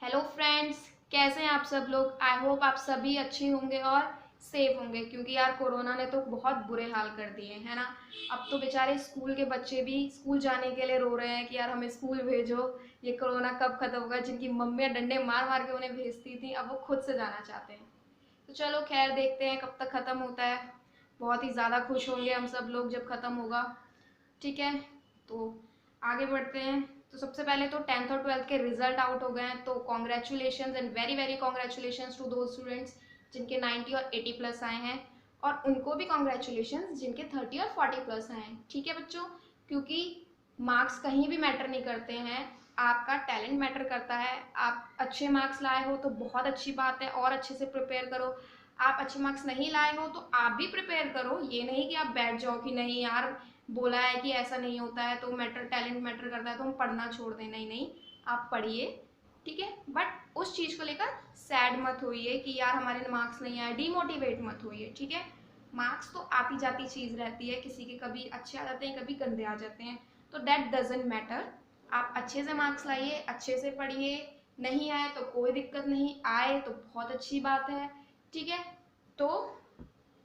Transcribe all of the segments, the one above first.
Hello friends, कैसे हैं आप सब लोग। आई होप आप सभी अच्छे होंगे और सेफ होंगे, क्योंकि यार कोरोना ने तो बहुत बुरे हाल कर दिए है ना। अब तो बेचारे स्कूल के बच्चे भी स्कूल जाने के लिए रो रहे हैं कि यार हमें स्कूल भेजो, ये कोरोना कब खत्म होगा। जिनकी मम्मियाँ डंडे मार मार के उन्हें भेजती थी, अब वो खुद से जाना चाहते हैं। तो चलो खैर, देखते हैं कब तक ख़त्म होता है। बहुत ही ज़्यादा खुश होंगे हम सब लोग जब ख़त्म होगा। ठीक है, तो आगे बढ़ते हैं। तो सबसे पहले तो 10th और 12th के रिजल्ट आउट हो गए हैं, तो congratulation and very very congratulation to दो स्टूडेंट्स जिनके 90 और 80 प्लस आए हैं, और उनको भी कॉन्ग्रेचुलेशन जिनके 30 और 40 प्लस आए हैं। ठीक है बच्चों, क्योंकि मार्क्स कहीं भी मैटर नहीं करते हैं, आपका टैलेंट मैटर करता है। आप अच्छे मार्क्स लाए हो तो बहुत अच्छी बात है, और अच्छे से प्रिपेयर करो। आप अच्छे मार्क्स नहीं लाए हो तो आप भी प्रिपेयर करो, ये नहीं कि आप बैठ जाओ कि नहीं यार बोला है कि ऐसा नहीं होता है तो मैटर टैलेंट मैटर करता है तो हम पढ़ना छोड़ दें। नहीं नहीं, आप पढ़िए। ठीक है, बट उस चीज़ को लेकर सैड मत होइए कि यार हमारे मार्क्स नहीं आए, डीमोटिवेट मत होइए। ठीक है, मार्क्स तो आती जाती चीज़ रहती है, किसी के कभी अच्छे आ जाते हैं, कभी गंदे आ जाते हैं, तो दैट डजेंट मैटर। आप अच्छे से मार्क्स लाइए, अच्छे से पढ़िए। नहीं आए तो कोई दिक्कत नहीं, आए तो बहुत अच्छी बात है। ठीक है, तो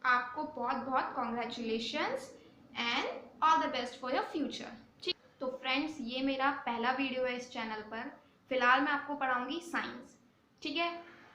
आपको बहुत बहुत congratulations and all the best for your future. ठीक, तो फ्रेंड्स ये मेरा पहला वीडियो है इस चैनल पर। फिलहाल मैं आपको पढ़ाऊंगी साइंस। ठीक है,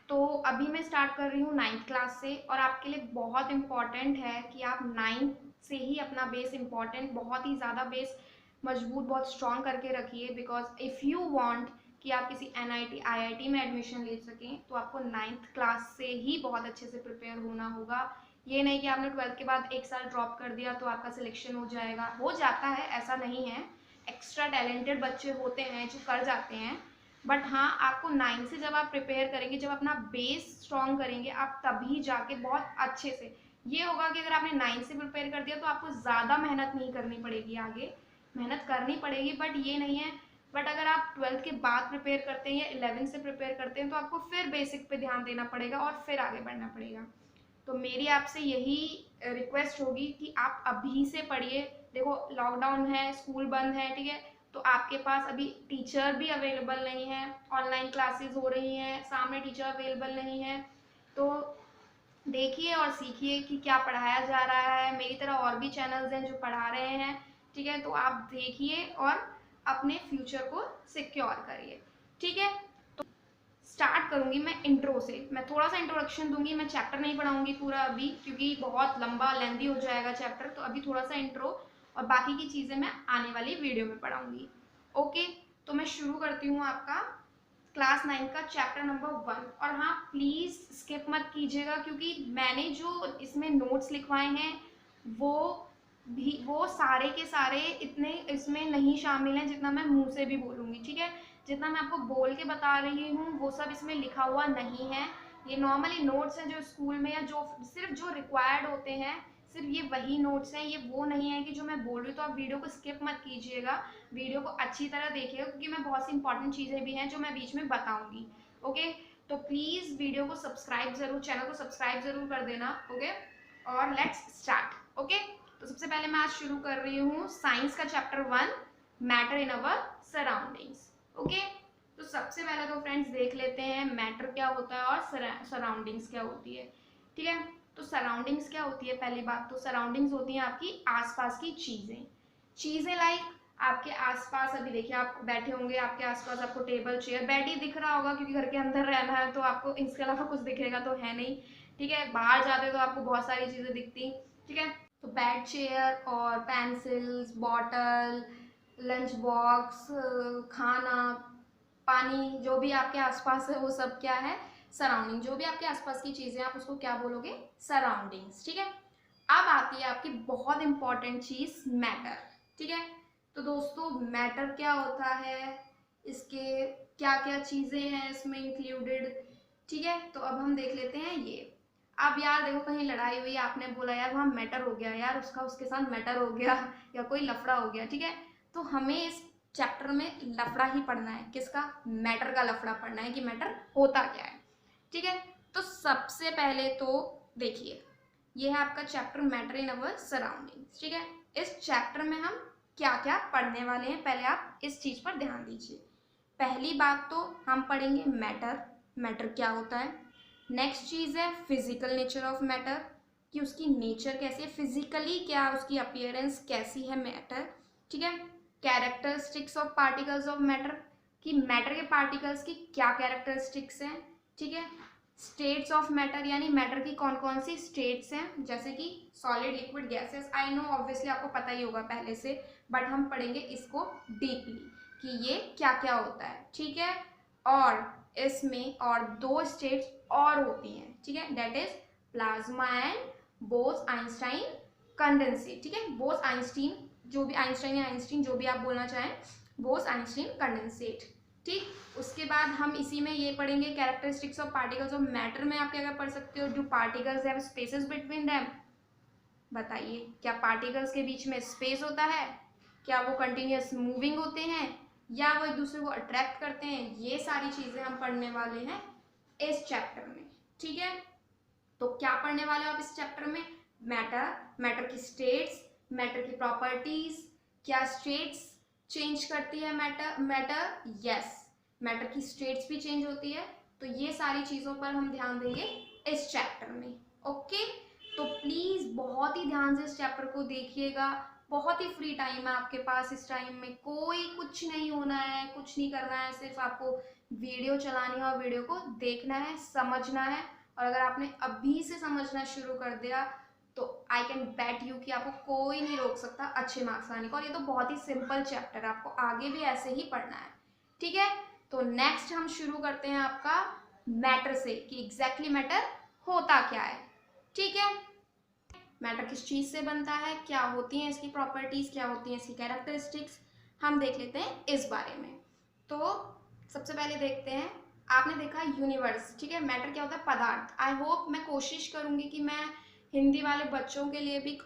तो अभी मैं स्टार्ट कर रही हूँ 9th क्लास से, और आपके लिए बहुत इंपॉर्टेंट है कि आप 9th से ही अपना बेस इंपॉर्टेंट, बहुत ही ज़्यादा बेस मजबूत, बहुत स्ट्रॉन्ग करके रखिए। बिकॉज इफ़ यू वांट कि आप किसी NIT IIT में एडमिशन ले सकें तो आपको 9th क्लास से ही बहुत अच्छे से प्रिपेयर होना होगा। ये नहीं कि आपने 12th के बाद एक साल ड्रॉप कर दिया तो आपका सिलेक्शन हो जाएगा। हो जाता है, ऐसा नहीं है, एक्स्ट्रा टैलेंटेड बच्चे होते हैं जो कर जाते हैं। बट हाँ, आपको 9 से जब आप प्रिपेयर करेंगे, जब अपना बेस स्ट्रॉन्ग करेंगे आप, तभी जाके बहुत अच्छे से ये होगा कि अगर आपने 9 से प्रिपेयर कर दिया तो आपको ज़्यादा मेहनत नहीं करनी पड़ेगी। आगे मेहनत करनी पड़ेगी, बट ये नहीं है। बट अगर आप 12th के बाद प्रिपेयर करते हैं या 11th से प्रिपेयर करते हैं तो आपको फिर बेसिक पे ध्यान देना पड़ेगा और फिर आगे बढ़ना पड़ेगा। तो मेरी आपसे यही रिक्वेस्ट होगी कि आप अभी से पढ़िए। देखो लॉकडाउन है, स्कूल बंद है, ठीक है, तो आपके पास अभी टीचर भी अवेलेबल नहीं है, ऑनलाइन क्लासेस हो रही हैं, सामने टीचर अवेलेबल नहीं है। तो देखिए और सीखिए कि क्या पढ़ाया जा रहा है। मेरी तरह और भी चैनल्स हैं जो पढ़ा रहे हैं। ठीक है, तो आप देखिए और अपने फ्यूचर को सिक्योर करिए। ठीक है, स्टार्ट करूंगी मैं इंट्रो से। मैं थोड़ा सा इंट्रोडक्शन दूंगी, मैं चैप्टर नहीं पढ़ाऊंगी पूरा अभी, क्योंकि बहुत लंबा लेंदी हो जाएगा चैप्टर। तो अभी थोड़ा सा इंट्रो, और बाकी की चीज़ें मैं आने वाली वीडियो में पढ़ाऊंगी। ओके, तो मैं शुरू करती हूँ आपका क्लास 9 का चैप्टर नंबर 1। और हाँ, प्लीज़ स्किप मत कीजिएगा, क्योंकि मैंने जो इसमें नोट्स लिखवाए हैं वो वो सारे के सारे इतने इसमें नहीं शामिल हैं जितना मैं मुंह से भी बोलूँगी। ठीक है, जितना मैं आपको बोल के बता रही हूँ वो सब इसमें लिखा हुआ नहीं है। ये नॉर्मली नोट्स हैं जो स्कूल में, या जो सिर्फ जो रिक्वायर्ड होते हैं, सिर्फ ये वही नोट्स हैं। ये वो नहीं है कि जो मैं बोल रही हूँ। तो आप वीडियो को स्किप मत कीजिएगा, वीडियो को अच्छी तरह देखिएगा, क्योंकि मैं बहुत सी इंपॉर्टेंट चीज़ें भी हैं जो मैं बीच में बताऊँगी। ओके, तो प्लीज़ वीडियो को सब्सक्राइब ज़रूर, चैनल को सब्सक्राइब ज़रूर कर देना। ओके, और लेट्स स्टार्ट। ओके, तो सबसे पहले मैं आज शुरू कर रही हूँ साइंस का chapter 1, matter in our surroundings. Okay, तो सबसे पहले तो फ्रेंड्स देख लेते हैं मैटर क्या होता है और सराउंडिंग्स क्या होती है। ठीक है, तो सराउंडिंग्स क्या होती है। पहली बात तो सराउंडिंग्स होती हैं आपकी आसपास की चीज़ें। चीज़ें लाइक आपके आसपास, अभी देखिए आप बैठे होंगे, आपके आसपास आपको टेबल चेयर बेड ही दिख रहा होगा, क्योंकि घर के अंदर रहना है तो आपको इसके अलावा कुछ दिखेगा तो है नहीं। ठीक है, बाहर जाते तो आपको बहुत सारी चीज़ें दिखती। ठीक है, तो बेड चेयर और पेंसिल्स, बॉटल, लंच बॉक्स, खाना, पानी, जो भी आपके आसपास है वो सब क्या है, सराउंडिंग। जो भी आपके आसपास की चीज़ें आप उसको क्या बोलोगे, सराउंडिंग्स। ठीक है, अब आती है आपकी बहुत इंपॉर्टेंट चीज़, मैटर। ठीक है, तो दोस्तों मैटर क्या होता है, इसके क्या क्या चीज़ें हैं इसमें इंक्लूडेड। ठीक है, तो अब हम देख लेते हैं ये। अब यार देखो, कहीं लड़ाई हुई, आपने बोला यार वहाँ मैटर हो गया, यार उसका उसके साथ मैटर हो गया, या कोई लफड़ा हो गया। ठीक है, तो हमें इस चैप्टर में लफड़ा ही पढ़ना है। किसका, मैटर का लफड़ा पढ़ना है कि मैटर होता क्या है। ठीक है, तो सबसे पहले तो देखिए, ये है आपका chapter matter in our surroundings. ठीक है, इस चैप्टर में हम क्या क्या पढ़ने वाले हैं, पहले आप इस चीज़ पर ध्यान दीजिए। पहली बात तो हम पढ़ेंगे मैटर, मैटर क्या होता है। नेक्स्ट चीज़ है फिजिकल नेचर ऑफ मैटर, कि उसकी नेचर कैसी है, फिजिकली क्या उसकी अपीयरेंस कैसी है मैटर, ठीक है। Characteristics of particles of matter, कि मैटर के पार्टिकल्स की क्या कैरेक्टरिस्टिक्स हैं, ठीक है। स्टेट्स ऑफ मैटर, यानी मैटर की कौन कौन सी स्टेट्स हैं, जैसे कि solid, liquid, gases. I know obviously आपको पता ही होगा पहले से, बट हम पढ़ेंगे इसको डीपली कि ये क्या क्या होता है, ठीक है। और इसमें और दो स्टेट्स और होती हैं, ठीक है, that is plasma and Bose Einstein condensate, ठीक है। बोस-आइंस्टीन, जो भी आइंस्टाइन या आइंस्टीन जो भी आप बोलना चाहें, बोस-आइंस्टीन कंडेंसेट, ठीक। उसके बाद हम इसी में ये पढ़ेंगे characteristics of particles of matter में आप क्या क्या पढ़ सकते हो, do particles have spaces between them, बताइए क्या पार्टिकल्स के बीच में स्पेस होता है, क्या वो कंटिन्यूअस मूविंग होते हैं, या वो एक दूसरे को अट्रैक्ट करते हैं। ये सारी चीजें हम पढ़ने वाले हैं इस चैप्टर में, ठीक है। तो क्या पढ़ने वाले हो आप इस चैप्टर में, मैटर, मैटर की स्टेट्स, मैटर की प्रॉपर्टीज, क्या स्टेट्स चेंज करती है मैटर, यस, मैटर की स्टेट्स भी चेंज होती है। तो ये सारी चीजों पर हम ध्यान देंगे इस चैप्टर में, ओके। तो प्लीज बहुत ही ध्यान से इस चैप्टर को देखिएगा, बहुत ही फ्री टाइम है आपके पास, इस टाइम में कोई कुछ नहीं होना है, कुछ नहीं करना है, सिर्फ आपको वीडियो चलानी है और वीडियो को देखना है, समझना है। और अगर आपने अभी से समझना शुरू कर दिया तो आई कैन बेट यू कि आपको कोई नहीं रोक सकता अच्छे मार्क्स लाने को। और ये तो बहुत ही सिंपल चैप्टर है, आपको आगे भी ऐसे ही पढ़ना है, ठीक है। तो नेक्स्ट हम शुरू करते हैं आपका मैटर से, कि एग्जैक्टली मैटर होता क्या है, ठीक है। मैटर किस चीज से बनता है, क्या होती हैं इसकी प्रॉपर्टीज, क्या होती हैं इसकी कैरेक्टरिस्टिक्स, हम देख लेते हैं इस बारे में। तो सबसे पहले देखते हैं, आपने देखा यूनिवर्स, ठीक है। मैटर क्या होता है, पदार्थ। आई होप मैं कोशिश करूंगी कि मैं हिंदी वाले बच्चों के लिए भी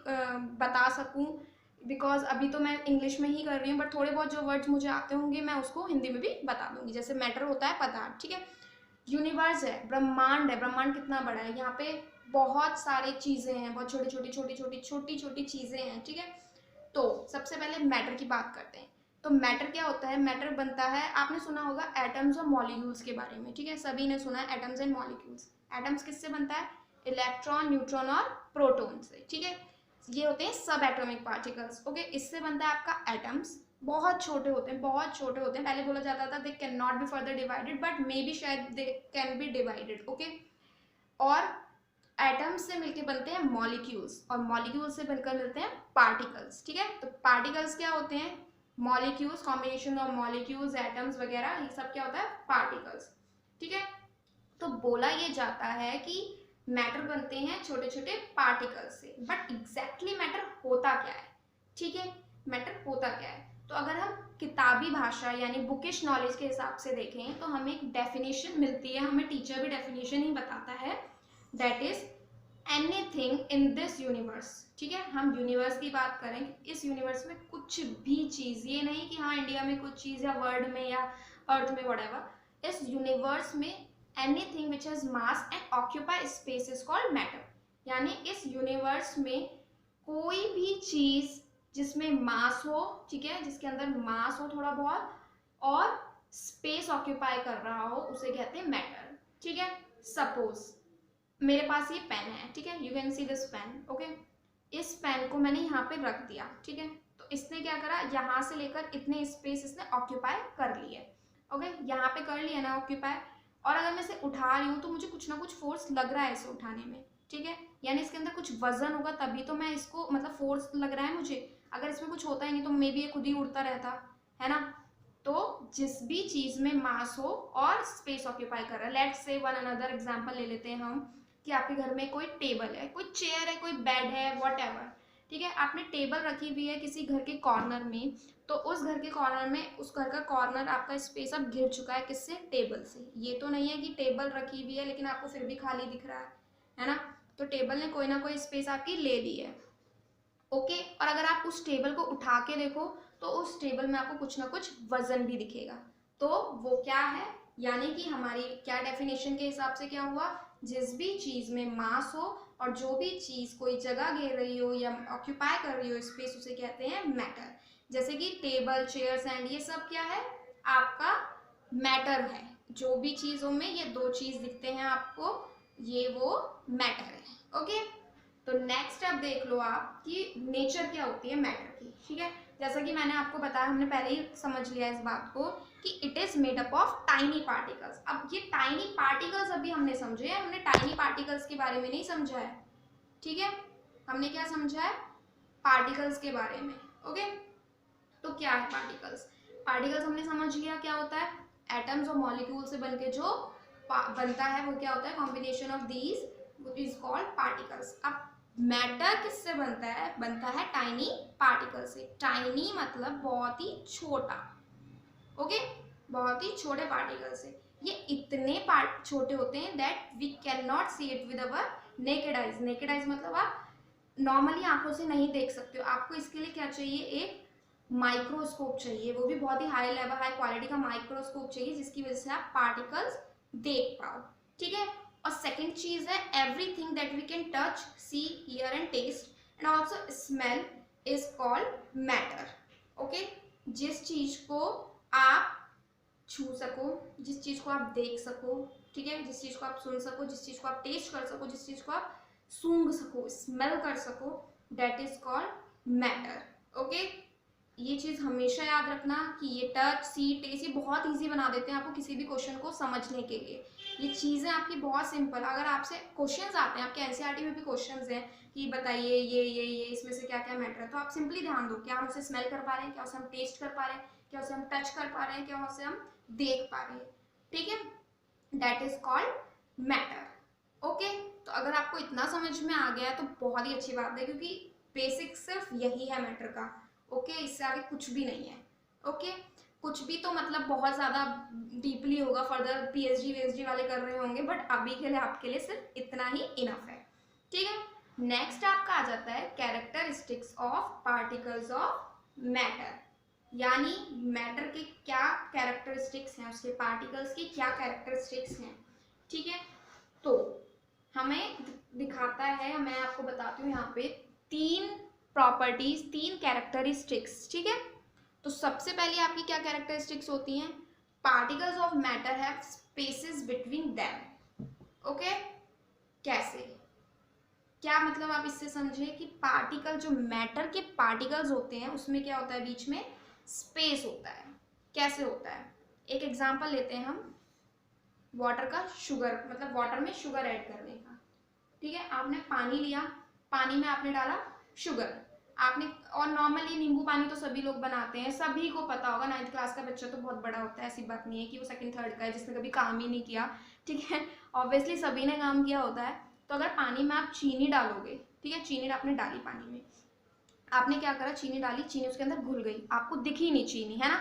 बता सकूं, बिकॉज अभी तो मैं इंग्लिश में ही कर रही हूँ, बट थोड़े बहुत जो वर्ड्स मुझे आते होंगे मैं उसको हिंदी में भी बता दूंगी। जैसे मैटर होता है पदार्थ, ठीक है। यूनिवर्स है, ब्रह्मांड है, ब्रह्मांड कितना बड़ा है, यहाँ पे बहुत सारी चीजें हैं, बहुत छोटी छोटी छोटी छोटी छोटी छोटी चीजें हैं, ठीक है। तो सबसे पहले मैटर की बात करते हैं। तो मैटर क्या होता है, मैटर बनता है, आपने सुना होगा एटम्स और मॉलिक्यूल्स के बारे में, ठीक है, सभी ने सुना है एटम्स एंड मॉलिक्यूल्स। एटम्स किससे बनता है, इलेक्ट्रॉन, न्यूट्रॉन और प्रोटॉन से, ठीक है। ये होते हैं सब एटॉमिक पार्टिकल्स, ओके। इससे बनता है आपका एटम्स, बहुत छोटे होते हैं, बहुत छोटे होते हैं। पहले बोला जाता था they can not be further divided, but may be शायद they can be divided, okay. और एटम्स से मिलकर बनते हैं मॉलिक्यूल्स, और मॉलिक्यूल्स से बनकर मिलते हैं पार्टिकल्स, ठीक है। तो पार्टिकल्स क्या होते हैं, molecules, combination of molecules, atoms वगैरह, ये सब क्या होता है, पार्टिकल्स, ठीक है। तो बोला ये जाता है कि मैटर बनते हैं छोटे छोटे पार्टिकल्स से, बट एग्जैक्टली मैटर होता क्या है, ठीक है। मैटर होता क्या है, तो अगर हम किताबी भाषा यानी बुकिश नॉलेज के हिसाब से देखें तो हमें एक डेफिनेशन मिलती है, हमें टीचर भी डेफिनेशन ही बताता है, that is anything in this universe, ठीक है। हम यूनिवर्स की बात करें, इस यूनिवर्स में कुछ भी चीज, ये नहीं कि हाँ इंडिया में कुछ चीज या वर्ल्ड में या अर्थ में व्हाटएवर, इस यूनिवर्स में anything which has mass and occupy space is called matter. यानी इस यूनिवर्स में कोई भी चीज जिसमें मास हो, ठीक है, जिसके अंदर मास हो थोड़ा बहुत और स्पेस ऑक्यूपाई कर रहा हो, उसे कहते हैं मैटर, ठीक है। सपोज मेरे पास ये पेन है, ठीक है, you can see this pen, okay. इस पेन को मैंने यहाँ पे रख दिया, ठीक है। तो इसने क्या करा, यहाँ से लेकर इतने स्पेस इसने ऑक्यूपाई कर लिए, ओके, यहाँ पे कर लिया ना ऑक्यूपाई। और अगर मैं इसे उठा रही हूँ तो मुझे कुछ ना कुछ फोर्स लग रहा है इसे उठाने में, ठीक है, यानी इसके अंदर कुछ वजन होगा तभी तो मैं इसको, मतलब फोर्स लग रहा है मुझे। अगर इसमें कुछ होता ही नहीं तो मे बी ये खुद ही उड़ता रहता है ना। तो जिस भी चीज में मास हो और स्पेस ऑक्यूपाई कर रहा है, let's say one another example ले लेते हैं हम, कि आपके घर में कोई टेबल है, कोई चेयर है, कोई बेड है, व्हाटएवर, ठीक है। आपने टेबल रखी हुई है किसी घर के कॉर्नर में, तो उस घर के कॉर्नर में, उस घर का कॉर्नर आपका स्पेस अब घिर चुका है, किससे, टेबल से। ये तो नहीं है कि टेबल रखी हुई है लेकिन आपको फिर भी खाली दिख रहा है ना। तो टेबल ने कोई ना कोई स्पेस आपकी ले ली है, ओके। और अगर आप उस टेबल को उठा के देखो तो उस टेबल में आपको कुछ ना कुछ वजन भी दिखेगा। तो वो क्या है, यानी कि हमारी क्या डेफिनेशन के हिसाब से क्या हुआ, जिस भी चीज में मास हो और जो भी चीज कोई जगह घेर रही हो या ऑक्यूपाई कर रही हो स्पेस, उसे कहते हैं मैटर। जैसे कि टेबल, चेयर्स एंड ये सब क्या है, आपका मैटर है। जो भी चीज़ों में ये दो चीज़ दिखते हैं आपको, ये वो मैटर है। ओके, तो नेक्स्ट अब देख लो आप कि नेचर क्या होती है मैटर की। ठीक है, जैसा कि मैंने आपको बताया, हमने पहले ही समझ लिया इस बात को कि it is made up of tiny particles. अब ये टाइनी पार्टिकल्स अभी हमने समझे हैं, हमने टाइनी पार्टिकल्स के बारे में नहीं समझा है। ठीक है, हमने क्या समझा है, पार्टिकल्स के बारे में। ओके, तो क्या है पार्टिकल्स? पार्टिकल्स हमने समझ लिया क्या होता है, एटम्स और मॉलिक्यूल से बनके जो बनता है वो क्या होता है, combination of these which is called particles. अब मैटर किससे बनता है? बनता है टाइनी पार्टिकल से। टाइनी मतलब बहुत ही छोटा। ओके, बहुत ही छोटे पार्टिकल से। ये इतने छोटे होते हैं that we can not see it with our naked eyes. Naked eyes मतलब आप नॉर्मली आंखों से नहीं देख सकते हो, आपको इसके लिए क्या चाहिए, एक माइक्रोस्कोप चाहिए, वो भी बहुत ही हाई लेवल हाई क्वालिटी का माइक्रोस्कोप चाहिए, जिसकी वजह से आप पार्टिकल्स देख पाओ। ठीक है, और सेकंड चीज है everything that we can touch, see, hear and taste and also smell is called matter. Okay, जिस चीज को आप छू सको, जिस चीज को आप देख सको, ठीक है, जिस चीज को आप सुन सको, जिस चीज को आप टेस्ट कर सको, जिस चीज को आप सूंघ सको, स्मेल कर सको, that is called matter. Okay, ये चीज हमेशा याद रखना कि ये टच, सी, टेस्ट, ये बहुत इजी बना देते हैं आपको किसी भी क्वेश्चन को समझने के लिए। ये चीजें आपकी बहुत सिंपल। अगर आपसे क्वेश्चंस आते हैं, आपके एनसीईआरटी में भी क्वेश्चंस हैं कि बताइए ये इसमें से क्या क्या मैटर है, तो आप सिंपली ध्यान दो, क्या हम उसे स्मेल कर पा रहे हैं, क्या उसे हम टेस्ट कर पा रहे हैं, क्या उसे हम टच कर पा रहे हैं, क्या उसे हम देख पा रहे हैं। ठीक है, that is called matter. Okay, तो अगर आपको इतना समझ में आ गया है तो बहुत ही अच्छी बात है, क्योंकि बेसिक सिर्फ यही है मैटर का। ओके, इससे आगे कुछ भी नहीं है। ओके, कुछ भी तो मतलब बहुत ज़्यादा डीपली होगा, फर्दर पीएचडी वीएचडी वाले कर रहे होंगे, बट अभी के लिए आपके लिए सिर्फ इतना ही इनफ है। ठीक है, नेक्स्ट आपका आ जाता है characteristics of particles of matter, यानी मैटर के क्या कैरेक्टरिस्टिक्स हैं, उसके पार्टिकल्स की क्या कैरेक्टरिस्टिक्स हैं। ठीक है, तो हमें दिखाता है, मैं आपको बताती हूँ यहाँ पे तीन प्रॉपर्टीज, तीन कैरेक्टरिस्टिक्स। ठीक है, तो सबसे पहले आपकी क्या कैरेक्टरिस्टिक्स होती हैं, particles of matter have spaces between them. Okay, कैसे, क्या मतलब आप इससे समझे कि पार्टिकल, जो मैटर के पार्टिकल्स होते हैं उसमें क्या होता है, बीच में स्पेस होता है। कैसे होता है, एक एग्जांपल लेते हैं हम वाटर का, शुगर, मतलब वाटर में शुगर ऐड करने का। ठीक है, आपने पानी लिया, पानी में आपने डाला शुगर, आपने, और नॉर्मली नींबू पानी तो सभी लोग बनाते हैं, सभी को पता होगा, 9th क्लास का बच्चा तो बहुत बड़ा होता है, ऐसी बात नहीं है कि वो 2nd 3rd का है जिसने कभी काम ही नहीं किया। ठीक है, ऑब्वियसली सभी ने काम किया होता है। तो अगर पानी में आप चीनी डालोगे, ठीक है, चीनी आपने डाली पानी में, आपने क्या करा, चीनी डाली, चीनी उसके अंदर घुल गई, आपको दिखी नहीं चीनी, है ना,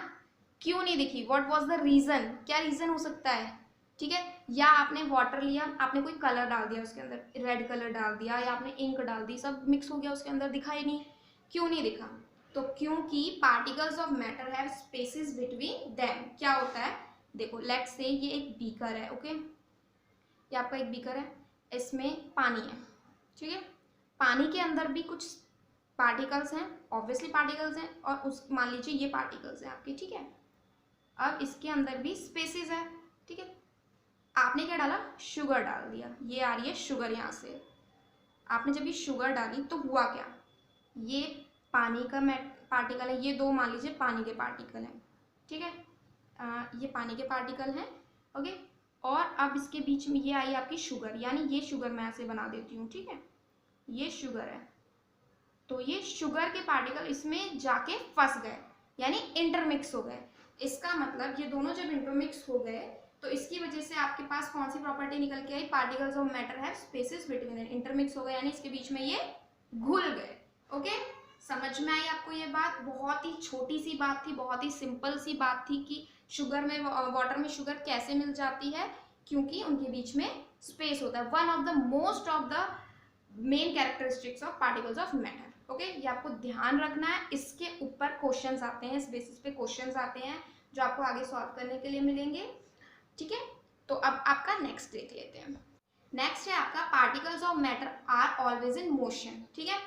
क्यों नहीं दिखी, व्हाट वाज द रीजन, क्या रीजन हो सकता है। ठीक है, या आपने वाटर लिया, आपने कोई कलर डाल दिया उसके अंदर, रेड कलर डाल दिया, या आपने इंक डाल दी, सब मिक्स हो गया उसके अंदर, दिखाई नहीं, क्यों नहीं दिखा, तो क्योंकि particles of matter have spaces between them. क्या होता है, देखो लेट्स से ये एक बीकर है। ओके, ये आपका एक बीकर है, इसमें पानी है। ठीक है, पानी के अंदर भी कुछ पार्टिकल्स हैं, ऑब्वियसली पार्टिकल्स हैं, और उस मान लीजिए ये पार्टिकल्स हैं आपके। ठीक है, अब इसके अंदर भी स्पेसेस है। ठीक है, आपने क्या डाला, शुगर डाल दिया, ये आ रही है शुगर, यहाँ से आपने जब ये शुगर डाली तो हुआ क्या, ये पानी का पार्टिकल है, ये दो मान लीजिए पानी के पार्टिकल हैं। ठीक है, ये पानी के पार्टिकल हैं। ओके, और अब इसके बीच में ये आई आपकी शुगर, यानी ये शुगर मैं ऐसे बना देती हूँ। ठीक है, ये शुगर है, तो ये शुगर के पार्टिकल इसमें जाके फंस गए, यानी इंटरमिक्स हो गए। इसका मतलब ये दोनों जब इंटरमिक्स हो गए तो इसकी वजह से आपके पास कौन सी प्रॉपर्टी निकल के आई, particles of matter have spaces between them, intermix हो गए, यानी इसके बीच में ये घुल गए। ओके, समझ में आई आपको ये बात, बहुत ही छोटी सी बात थी, बहुत ही सिंपल सी बात थी कि शुगर में, वाटर में शुगर कैसे मिल जाती है, क्योंकि उनके बीच में स्पेस होता है। One of the most of the main characteristics of particles of matter. Okay, ये आपको ध्यान रखना है, इसके ऊपर क्वेश्चंस आते हैं, इस बेसिस पे क्वेश्चंस आते हैं जो आपको आगे सॉल्व करने के लिए मिलेंगे। ठीक है, तो अब आपका नेक्स्ट देख लेते हैं। नेक्स्ट है आपका particles of matter are always in motion. ठीक है,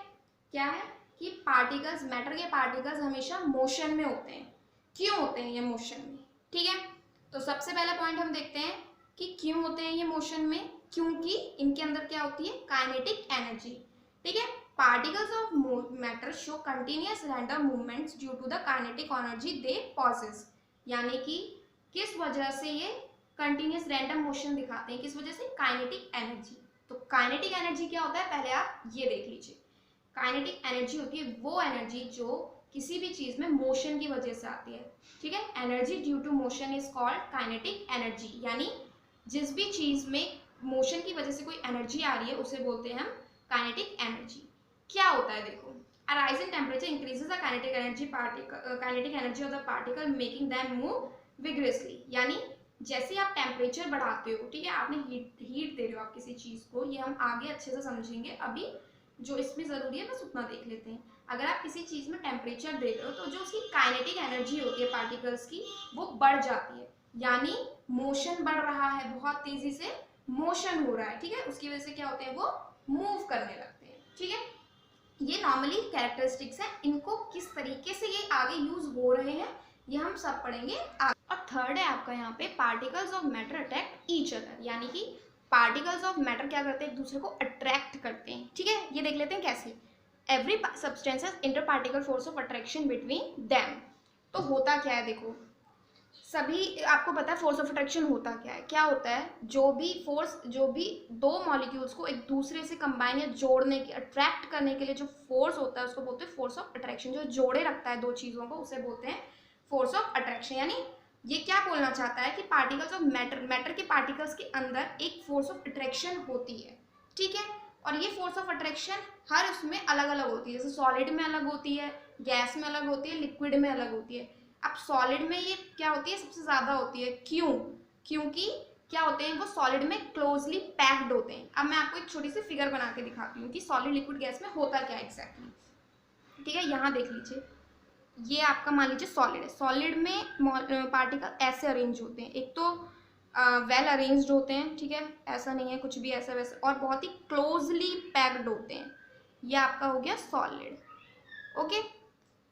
क्या है कि पार्टिकल्स, मैटर के पार्टिकल्स हमेशा मोशन में होते हैं। क्यों होते हैं ये मोशन में, ठीक है, तो सबसे पहला पॉइंट हम देखते हैं कि क्यों होते हैं ये मोशन में, क्योंकि इनके अंदर क्या होती है, काइनेटिक एनर्जी। ठीक है, particles of matter show continuous random movements due to the kinetic energy they possess, यानी कि किस वजह से ये कंटिन्यूअस रैंडम मोशन दिखाते हैं, किस वजह से, काइनेटिक एनर्जी। तो काइनेटिक एनर्जी क्या होता है, पहले आप ये देख लीजिए। काइनेटिक एनर्जी होती है वो एनर्जी जो किसी भी चीज में मोशन की वजह से आती है। ठीक है, energy due to motion is called kinetic energy, यानी जिस भी चीज में मोशन की वजह से कोई एनर्जी आ रही है उसे बोलते हैं हम काइनेटिक एनर्जी। क्या होता है देखो, a rise in temperature increases the kinetic energy of the particle making them move vigorously, यानी जैसे आप टेम्परेचर बढ़ाते हो, ठीक है, आपने हीट दे रहे हो आप किसी चीज को, ये हम आगे अच्छे से समझेंगे, अभी जो इसमें जरूरी है बस उतना देख लेते हैं। अगर आप किसी चीज में टेम्परेचर दे रहे हो तो जो उसकी काइनेटिक एनर्जी होती है पार्टिकल्स की वो बढ़ जाती है, यानी मोशन बढ़ रहा है, बहुत तेजी से मोशन हो रहा है। ठीक है, उसकी वजह से क्या होते हैं, वो मूव करने लगते हैं। ठीक है, ये नॉर्मली कैरेक्टरिस्टिक्स है, इनको किस तरीके से ये आगे यूज हो रहे हैं ये हम सब पढ़ेंगे आगे। और थर्ड है आपका यहाँ पे particles of matter attract each other, यानी कि पार्टिकल्स ऑफ मैटर क्या करते हैं, एक दूसरे को अट्रैक्ट करते हैं। ठीक है, ये देख लेते हैं कैसे। Every substance has inter particle force of attraction between them. तो होता क्या है देखो, सभी आपको पता है फोर्स ऑफ अट्रैक्शन होता क्या है, क्या होता है, जो भी दो मॉलिक्यूल्स को एक दूसरे से कंबाइन या जोड़ने के, अट्रैक्ट करने के लिए जो फोर्स होता है उसको बोलते हैं फोर्स ऑफ अट्रैक्शन। जो जोड़े रखता है दो चीजों को उसे बोलते हैं फोर्स ऑफ अट्रैक्शन। यानी ये क्या बोलना चाहता है कि पार्टिकल्स ऑफ मैटर के पार्टिकल्स के अंदर एक फोर्स ऑफ अट्रैक्शन होती है। ठीक है, और ये फोर्स ऑफ अट्रैक्शन हर उसमें अलग अलग होती है, जैसे सॉलिड में अलग होती है, गैस में अलग होती है, लिक्विड में अलग होती है। अब सॉलिड में ये क्या होती है, सबसे ज्यादा होती है, क्यों, क्योंकि क्या होते हैं वो सॉलिड में क्लोजली पैक्ड होते हैं। अब मैं आपको एक छोटी सी फिगर बना के दिखाती हूँ कि सॉलिड लिक्विड गैस में होता क्या एग्जैक्टली। ठीक है, यहाँ देख लीजिए, ये आपका मान लीजिए सॉलिड है, सॉलिड में पार्टिकल ऐसे अरेंज होते हैं, एक तो वेल अरेंज्ड होते हैं, ठीक है, ऐसा नहीं है कुछ भी ऐसा वैसा, और बहुत ही क्लोजली पैक्ड होते हैं। ये आपका हो गया सॉलिड। ओके,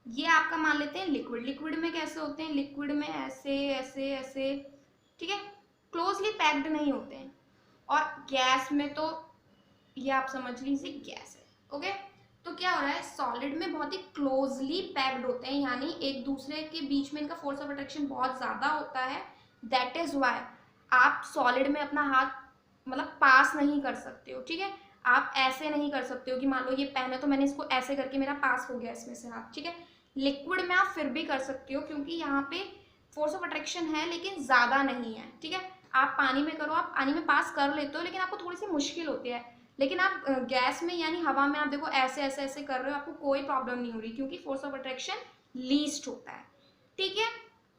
ये आपका मान लेते हैं लिक्विड। लिक्विड में कैसे होते हैं, लिक्विड में ऐसे ऐसे ऐसे, ठीक है, क्लोजली पैक्ड नहीं होते हैं। और गैस में तो ये आप समझ लीजिए गैस है। ओके, तो क्या हो रहा है, सॉलिड में बहुत ही क्लोजली पैक्ड होते हैं, यानी एक दूसरे के बीच में इनका फोर्स ऑफ अट्रैक्शन बहुत ज्यादा होता है। दैट इज वाई आप सॉलिड में अपना हाथ मतलब पास नहीं कर सकते हो। ठीक है, आप ऐसे नहीं कर सकते हो कि मान लो ये पेन है तो मैंने इसको ऐसे करके मेरा पास हो गया इसमें से हाथ। ठीक है, लिक्विड में आप फिर भी कर सकते हो क्योंकि यहाँ पे फोर्स ऑफ अट्रैक्शन है लेकिन ज्यादा नहीं है। ठीक है, आप पानी में करो, आप पानी में पास कर लेते हो लेकिन आपको थोड़ी सी मुश्किल होती है, लेकिन आप गैस में यानी हवा में आप देखो ऐसे ऐसे ऐसे कर रहे हो, आपको कोई प्रॉब्लम नहीं हो रही क्योंकि फोर्स ऑफ अट्रैक्शन लीस्ट होता है। ठीक है,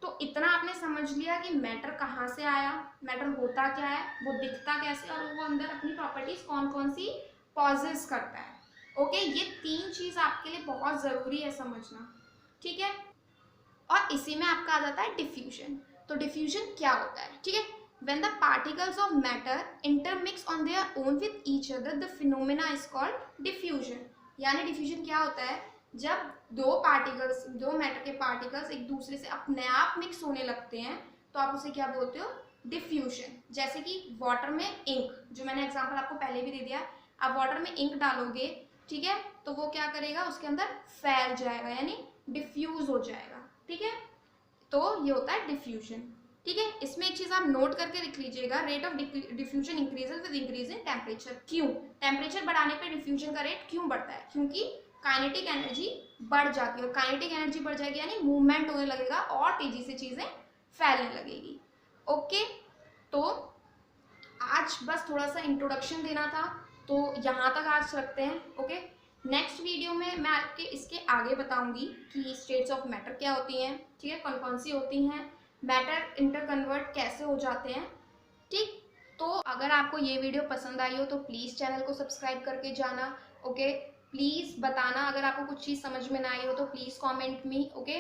तो इतना आपने समझ लिया कि मैटर कहाँ से आया, मैटर होता क्या है, वो दिखता कैसे, और वो अंदर अपनी प्रॉपर्टीज कौन कौन सी पॉजेस करता है। ओके, ये तीन चीज आपके लिए बहुत जरूरी है समझना। ठीक है, और इसी में आपका आ जाता है डिफ्यूजन। तो डिफ्यूजन क्या होता है, ठीक है, when the particles of matter intermix on their own with each other the phenomena is called diffusion। यानी डिफ्यूजन क्या होता है, जब दो मैटर के पार्टिकल्स एक दूसरे से अपने आप मिक्स होने लगते हैं तो आप उसे क्या बोलते हो, डिफ्यूजन। जैसे कि वाटर में इंक, जो मैंने एग्जांपल आपको पहले भी दे दिया, आप वाटर में इंक डालोगे, ठीक है, तो वो क्या करेगा, उसके अंदर फैल जाएगा यानी डिफ्यूज हो जाएगा। ठीक है, तो ये होता है डिफ्यूजन। ठीक है, इसमें एक चीज आप नोट करके लिख लीजिएगा, rate of diffusion increases with increase in temperature. क्यों, टेम्परेचर बढ़ाने पे डिफ्यूजन का रेट क्यों बढ़ता है, क्योंकि काइनेटिक एनर्जी बढ़ जाती है, और काइनेटिक एनर्जी बढ़ जाएगी यानी मूवमेंट होने लगेगा और तेजी से चीजें फैलने लगेगी। ओके, तो आज बस थोड़ा सा इंट्रोडक्शन देना था, तो यहाँ तक आज रखते हैं। ओके, नेक्स्ट वीडियो में मैं आपके इसके आगे बताऊंगी कि स्टेट्स ऑफ मैटर क्या होती हैं, ठीक है, कौन कौन सी होती हैं, मैटर इंटरकन्वर्ट कैसे हो जाते हैं। ठीक, तो अगर आपको ये वीडियो पसंद आई हो तो प्लीज़ चैनल को सब्सक्राइब करके जाना। ओके, प्लीज़ बताना अगर आपको कुछ चीज़ समझ में ना आई हो तो प्लीज़ कमेंट मी। ओके,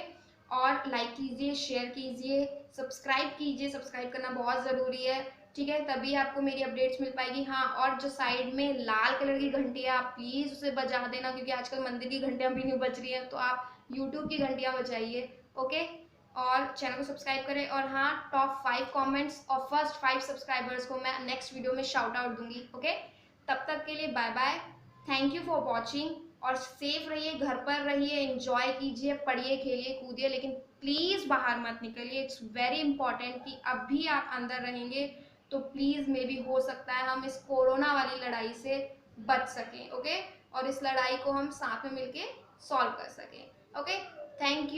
और लाइक कीजिए, शेयर कीजिए, सब्सक्राइब कीजिए, सब्सक्राइब करना बहुत ज़रूरी है। ठीक है, तभी आपको मेरी अपडेट्स मिल पाएगी। हाँ, और जो साइड में लाल कलर की घंटी है आप प्लीज़ उसे बजा देना, क्योंकि आजकल मंदिर की घंटियाँ भी नहीं बज रही हैं, तो आप यूट्यूब की घंटियाँ बजाइए। ओके, और चैनल को सब्सक्राइब करें। और हाँ, टॉप 5 कमेंट्स और फर्स्ट 5 सब्सक्राइबर्स को मैं नेक्स्ट वीडियो में शाउट आउट दूंगी। ओके, तब तक के लिए bye bye, thank you for watching. और सेफ रहिए, घर पर रहिए, एंजॉय कीजिए, पढ़िए, खेलिए, कूदिए, लेकिन प्लीज़ बाहर मत निकलिए। इट्स वेरी इंपॉर्टेंट कि अब भी आप अंदर रहेंगे तो प्लीज़ मे बी हो सकता है हम इस कोरोना वाली लड़ाई से बच सकें। ओके, और इस लड़ाई को हम साथ में मिलके सॉल्व कर सकें। Okay, thank you.